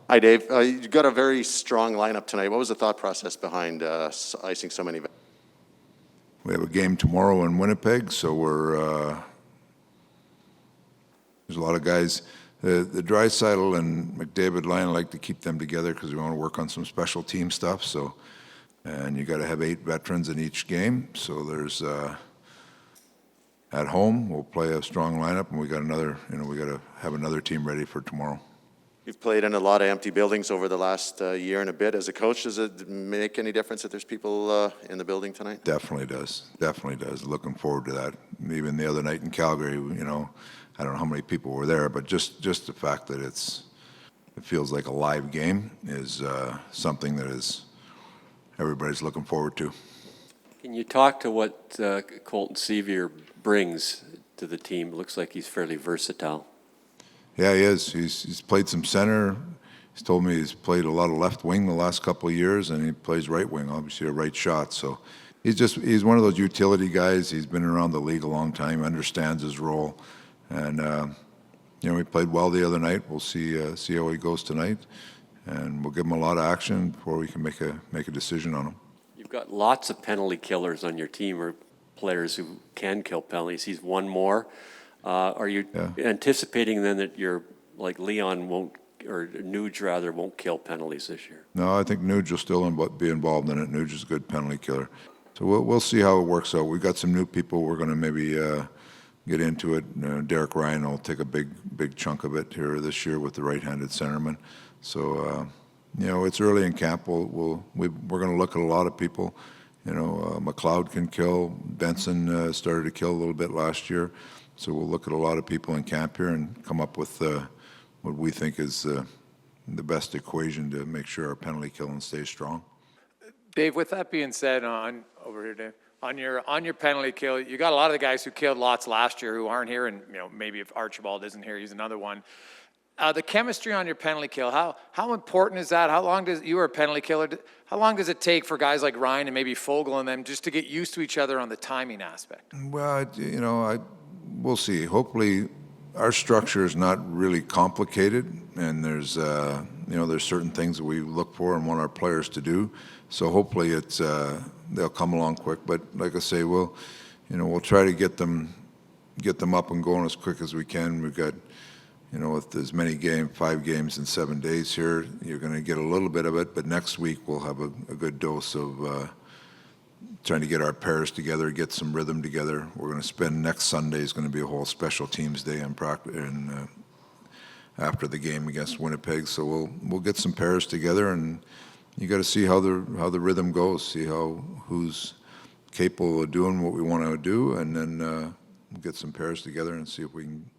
Hi, Dave. You got a very strong lineup tonight. What was the thought process behind icing so many? We have a game tomorrow in Winnipeg, so there's a lot of guys. The Draisaitl and McDavid line, I like to keep them together because we want to work on some special team stuff. So, and you got to have 8 veterans in each game. So there's at home we'll play a strong lineup, and we got another. We got to have another team ready for tomorrow. You've played in a lot of empty buildings over the last year and a bit. As a coach, does it make any difference that there's people in the building tonight? Definitely does. Definitely does. Looking forward to that. Even the other night in Calgary, I don't know how many people were there, but just the fact that it feels like a live game is something that is everybody's looking forward to. Can you talk to what Colton Sceviour brings to the team? It looks like he's fairly versatile. Yeah, he is. He's played some center. He's told me he's played a lot of left wing the last couple of years, and he plays right wing, obviously a right shot. So he's one of those utility guys. He's been around the league a long time, understands his role, and he played well the other night. We'll see how he goes tonight, and we'll give him a lot of action before we can make a decision on him. You've got lots of penalty killers on your team, or players who can kill penalties. He's one more. Are you anticipating then that you're like Leon won't, or Nuge rather, won't kill penalties this year? No, I think Nuge will still be involved in it. Nuge is a good penalty killer. So we'll see how it works out. We've got some new people. We're going to maybe get into it. Derek Ryan will take a big chunk of it here this year with the right-handed centerman. So, it's early in camp. We're going to look at a lot of people. McLeod can kill. Benson started to kill a little bit last year. So we'll look at a lot of people in camp here and come up with what we think is the best equation to make sure our penalty killing stays strong. Dave, with that being said, over here, Dave, on your penalty kill, you got a lot of the guys who killed lots last year who aren't here, and maybe if Archibald isn't here, he's another one. The chemistry on your penalty kill, how important is that? How long you were a penalty killer? How long does it take for guys like Ryan and maybe Fogle and them just to get used to each other on the timing aspect? Well, we'll see. Hopefully, our structure is not really complicated, and there's certain things that we look for and want our players to do. So hopefully, they'll come along quick. But like I say, we'll try to get them up and going as quick as we can. We've got, with as many 5 games in 7 days here, you're going to get a little bit of it. But next week we'll have a good dose of trying to get our pairs together, get some rhythm together. We're going to spend next Sunday is going to be a whole special teams day in practice and after the game against Winnipeg. So we'll get some pairs together, and you got to see how the rhythm goes, see who's capable of doing what we want to do, and then we'll get some pairs together and see if we can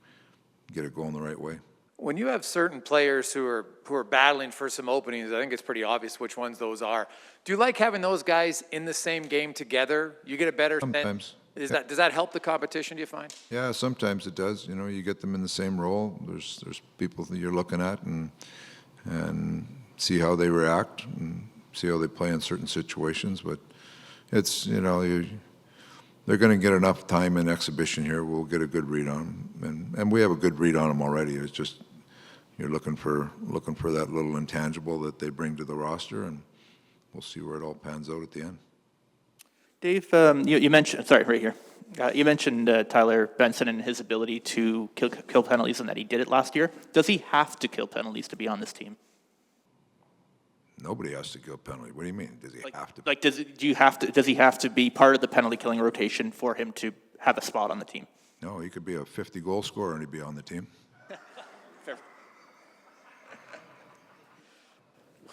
get it going the right way. When you have certain players who are battling for some openings, I think it's pretty obvious which ones those are. Do you like having those guys in the same game together? You get a better sometimes. Does that help the competition, do you find? Yeah, sometimes it does. You get them in the same role. There's people that you're looking at and see how they react and see how they play in certain situations. But it's they're going to get enough time in exhibition here. We'll get a good read on them, and we have a good read on them already. It's just you're looking for that little intangible that they bring to the roster, and we'll see where it all pans out at the end. Dave, you mentioned, right here. You mentioned Tyler Benson and his ability to kill penalties, and that he did it last year. Does he have to kill penalties to be on this team? Nobody has to kill penalty. What do you mean? Does he have to? Does he have to be part of the penalty killing rotation for him to have a spot on the team? No, he could be a 50-goal scorer and he'd be on the team. Fair.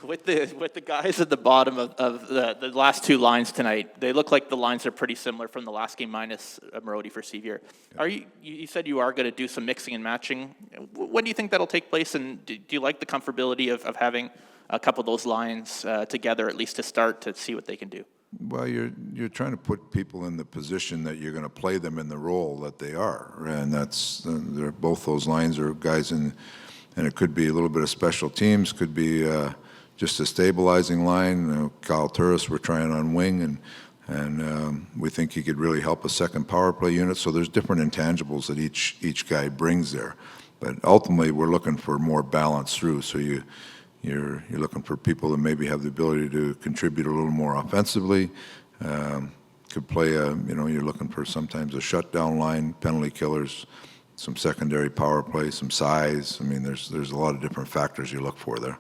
With the guys at the bottom of the last 2 lines tonight, they look like the lines are pretty similar from the last game minus Marody for Sceviour. Yeah. You said you are going to do some mixing and matching. When do you think that'll take place, and do you like the comfortability of having a couple of those lines together, at least to start, to see what they can do? Well, you're trying to put people in the position that you're going to play them in the role that they are, and that's both those lines are guys and it could be a little bit of special teams, could be just a stabilizing line. Kyle Turris we're trying on wing, and we think he could really help a second power play unit. So there's different intangibles that each guy brings there, but ultimately we're looking for more balance through. So you You're looking for people that maybe have the ability to contribute a little more offensively. Could play you're looking for sometimes a shutdown line, penalty killers, some secondary power play, some size. I mean, there's a lot of different factors you look for there.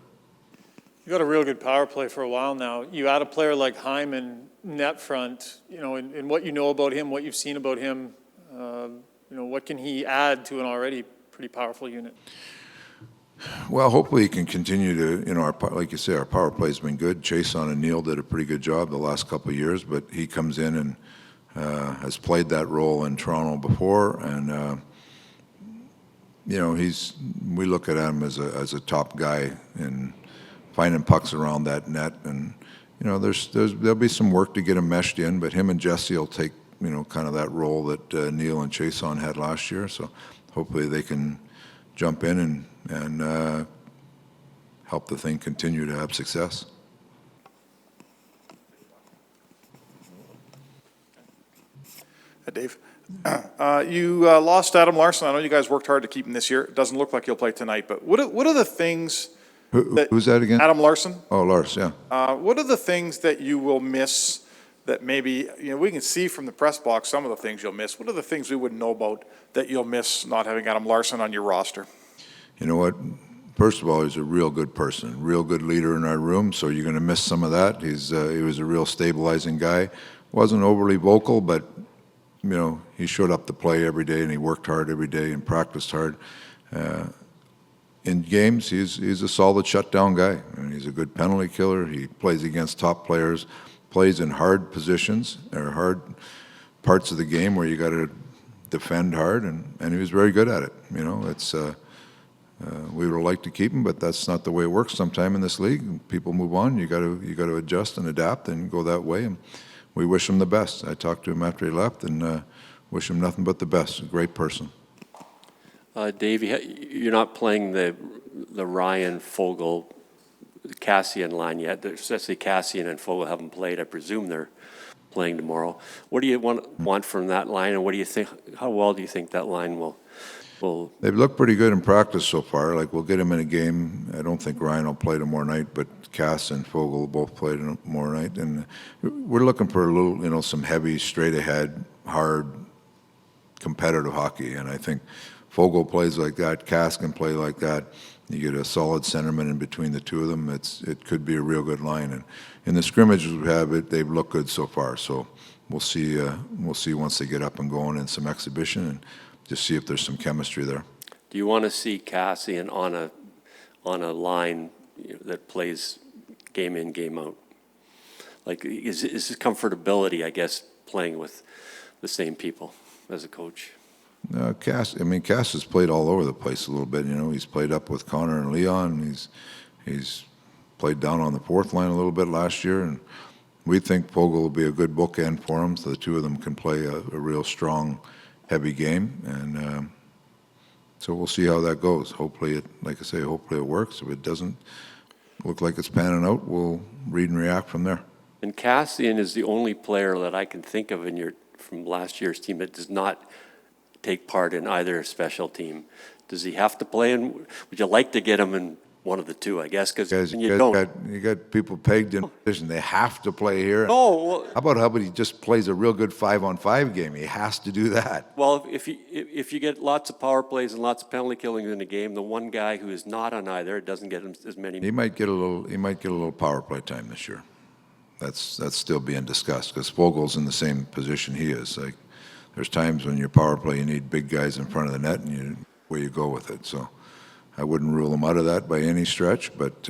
You got a real good power play for a while now. You add a player like Hyman net front, in what you know about him, what you've seen about him, what can he add to an already pretty powerful unit? Well, hopefully he can continue to, like you say, our power play's been good. Chason and Neil did a pretty good job the last couple of years, but he comes in and has played that role in Toronto before, and we look at him as a top guy in finding pucks around that net, and there'll be some work to get him meshed in, but him and Jesse will take kind of that role that Neil and Chason had last year. So hopefully they can jump in and help the thing continue to have success. Dave, you lost Adam Larsson. I know you guys worked hard to keep him this year. It doesn't look like he'll play tonight, but what are the things Who's that again? Adam Larsson. Oh, Lars, yeah. What are the things that you will miss that maybe, we can see from the press box some of the things you'll miss. What are the things we wouldn't know about that you'll miss not having Adam Larsson on your roster? You know what? First of all, he's a real good person, real good leader in our room, so you're going to miss some of that. He was a real stabilizing guy. Wasn't overly vocal, but, he showed up to play every day, and he worked hard every day and practiced hard. In games, he's a solid shutdown guy. He's a good penalty killer. He plays against top players, plays in hard positions or hard parts of the game where you got to defend hard, and he was very good at it. We would like to keep him, but that's not the way it works sometime in this league. People move on. You got to adjust and adapt and go that way. And we wish him the best. I talked to him after he left and wish him nothing but the best. A great person. Dave, you're not playing the Ryan Fogle Cassian line yet. Especially Cassian and Fogle haven't played. I presume they're playing tomorrow. What do you want from that line, and what do you think? How well do you think that line will? They've looked pretty good in practice so far. Like, we'll get him in a game. I don't think Ryan will play tomorrow night, but Cass and Fogle will both play tomorrow night. And we're looking for a little, some heavy, straight ahead, hard, competitive hockey. And I think Fogle plays like that. Cass can play like that. You get a solid centerman in between the two of them. It could be a real good line. And in the scrimmages we have, they've looked good so far. So we'll see. We'll see once they get up and going in some exhibition, and just see if there's some chemistry there. Do you want to see Cassian on a line that plays game in, game out? Like, is his comfortability, I guess, playing with the same people as a coach? Cass has played all over the place a little bit. He's played up with Connor and Leon. He's played down on the fourth line a little bit last year, and we think Fogle will be a good bookend for him, so the two of them can play a real strong, heavy game, and so we'll see how that goes. Hopefully it works. If it doesn't look like it's panning out, we'll read and react from there. And Cassian is the only player that I can think of from last year's team that does not take part in either special team. Does he have to play? And would you like to get him in one of the two? I guess because you got people pegged in position. They have to play here. No. Well, how about he just plays a real good 5-on-5 game? He has to do that. Well, if you get lots of power plays and lots of penalty killings in a game, the one guy who is not on either doesn't get as many. He might get a little power play time this year. That's still being discussed because Fogel's in the same position he is. Like, there's times when your power play you need big guys in front of the net, and where you go with it. So I wouldn't rule him out of that by any stretch, but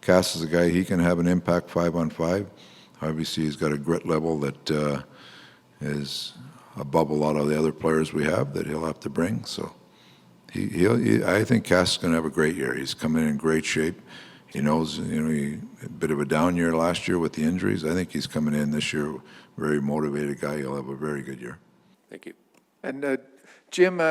Cass is a guy, he can have an impact 5-on-5. Obviously, he's got a grit level that is above a lot of the other players we have that he'll have to bring. So I think Cass is going to have a great year. He's coming in great shape. He knows, he a bit of a down year last year with the injuries. I think he's coming in this year, very motivated guy. He'll have a very good year. Thank you. And Jim,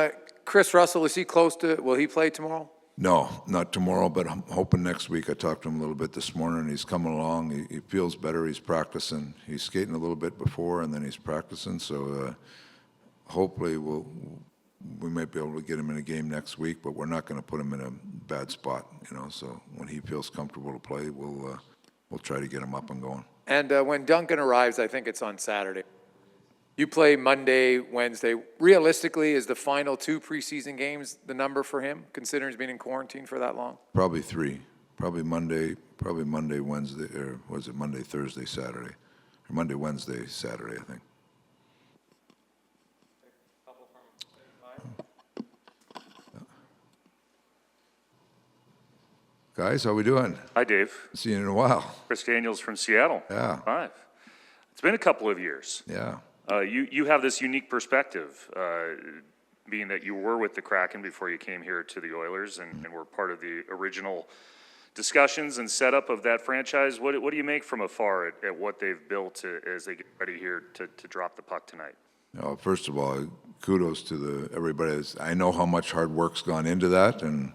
Chris Russell, is he close to, will he play tomorrow? No, not tomorrow, but I'm hoping next week. I talked to him a little bit this morning. He's coming along. He feels better. He's practicing. He's skating a little bit before, and then he's practicing. So hopefully we'll we might be able to get him in a game next week, but we're not going to put him in a bad spot, you know. So when he feels comfortable to play, we'll try to get him up and going. And when Duncan arrives, I think it's on Saturday. You play Monday, Wednesday. Realistically, is the final 2 preseason games the number for him, considering he's been in quarantine for that long? Probably 3. Probably Monday, Wednesday, or was it Monday, Thursday, Saturday? Or Monday, Wednesday, Saturday, I think. Guys, how we doing? Hi, Dave. See you in a while. Chris Daniels from Seattle. Yeah. Hi. It's been a couple of years. Yeah. You have this unique perspective, being that you were with the Kraken before you came here to the Oilers and were part of the original discussions and setup of that franchise. What do you make from afar at what they've built as they get ready here to drop the puck tonight? First of all, kudos to everybody. I know how much hard work's gone into that, and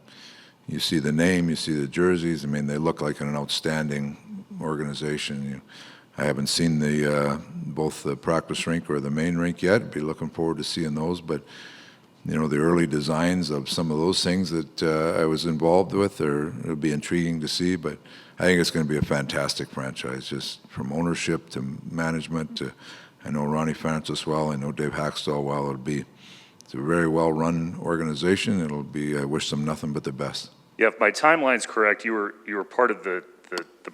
you see the name, you see the jerseys. I mean, they look like an outstanding organization. I haven't seen both the practice rink or the main rink yet. Be looking forward to seeing those. But the early designs of some of those things that I was involved with, it'll be intriguing to see. But I think it's going to be a fantastic franchise, just from ownership to management. I know Ronnie Francis well. I know Dave Haxtell well. It's a very well-run organization. It'll be. I wish them nothing but the best. Yeah, if my timeline's correct, you were part of the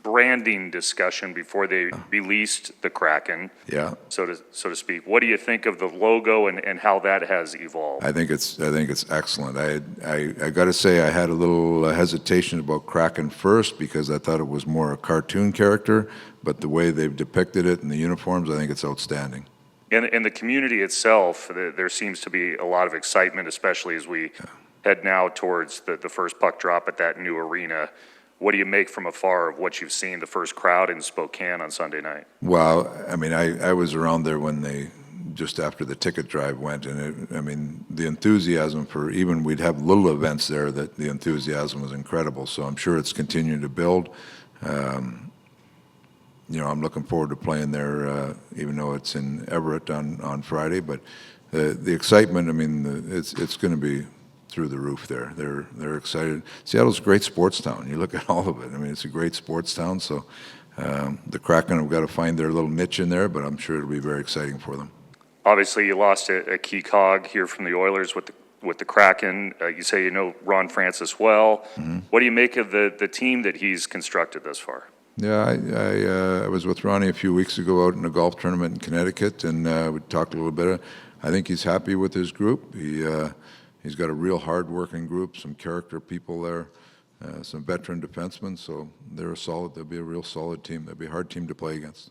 branding discussion before they released the Kraken. Yeah. So to speak. What do you think of the logo and how that has evolved? I think it's excellent. I got to say I had a little hesitation about Kraken first because I thought it was more a cartoon character, but the way they've depicted it in the uniforms, I think it's outstanding. In the community itself, there seems to be a lot of excitement, especially as we head now towards the first puck drop at that new arena. What do you make from afar of what you've seen, the first crowd in Spokane on Sunday night? Well, I mean, I was around there when just after the ticket drive went, and the enthusiasm for even we'd have little events there, that the enthusiasm was incredible. So I'm sure it's continuing to build. I'm looking forward to playing there, even though it's in Everett on Friday. But the excitement, it's going to be through the roof there. They're excited. Seattle's a great sports town. You look at all of it. It's a great sports town. So the Kraken have got to find their little niche in there, but I'm sure it'll be very exciting for them. Obviously, you lost a key cog here from the Oilers with the Kraken. You say you know Ron Francis well. Mm-hmm. What do you make of the team that he's constructed thus far? Yeah, I was with Ronnie a few weeks ago out in a golf tournament in Connecticut, and we talked a little bit. I think he's happy with his group. He's got a real hard-working group, some character people there, some veteran defensemen. So they'll be a real solid team. They'll be a hard team to play against.